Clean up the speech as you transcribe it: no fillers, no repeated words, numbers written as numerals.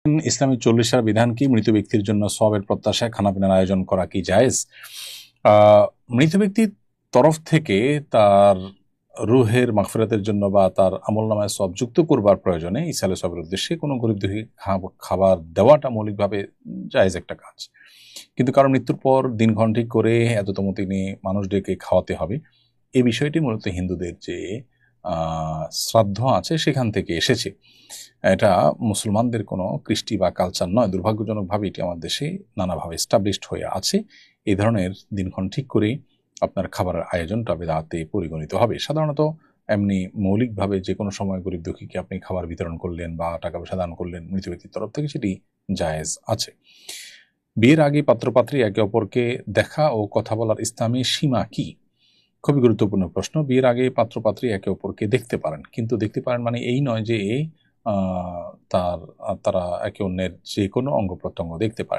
ইসলামী 40 সাল বিধান কি? মৃত ব্যক্তির জন্য সওয়াবের প্রত্যাশায় খানাপিনার আয়োজন করা কি জায়েজ? মৃত ব্যক্তির তরফ থেকে তার রুহের মাগফিরাতের জন্য বা তার আমলনামায় সওয়াব যুক্ত করবার প্রয়োজনে ইসালে সওয়াবের উদ্দেশ্যে কোনো গরিব দুঃখী খাবার দেওয়াটা মৌলিকভাবে জায়েজ একটা কাজ। কিন্তু কারো মৃত্যুর পর দিনক্ষণ ঠিক করে এততম তিনি মানুষ ডেকে খাওয়াতে হবে, এই বিষয়টি মূলত হিন্দুদের যে শ্রাদ্ধ আছে সেখান থেকে এসেছে। এটা মুসলমানদের কোনো কৃষ্টি বা কালচার নয়। দুর্ভাগ্যজনকভাবে এটি আমার দেশে নানাভাবে এস্টাবলিশড হয়ে আছে। এই ধরনের দিনক্ষণ ঠিক করে আপনার খাবারের আয়োজনটা বেদাতে পরিগণিত হবে। সাধারণত এমনি মৌলিকভাবে যে কোনো সময় গরিব দুঃখীকে আপনি খাবার বিতরণ করলেন বা টাকা পয়সা দান করলেন মৃত ব্যক্তির তরফ থেকে, সেটি জায়েজ আছে। বিয়ের আগে পাত্রপাত্রী একে অপরকে দেখা ও কথা বলার ইসলামী সীমা কি? খুবই গুরুত্বপূর্ণ প্রশ্ন। বিয়ের আগে পাত্রপাত্রী একে অপরকে দেখতে পারেন, কিন্তু দেখতে পারেন মানে এই নয় যে তারা একে অন্যের যে কোনো অঙ্গ প্রত্যঙ্গ দেখতে পারেন।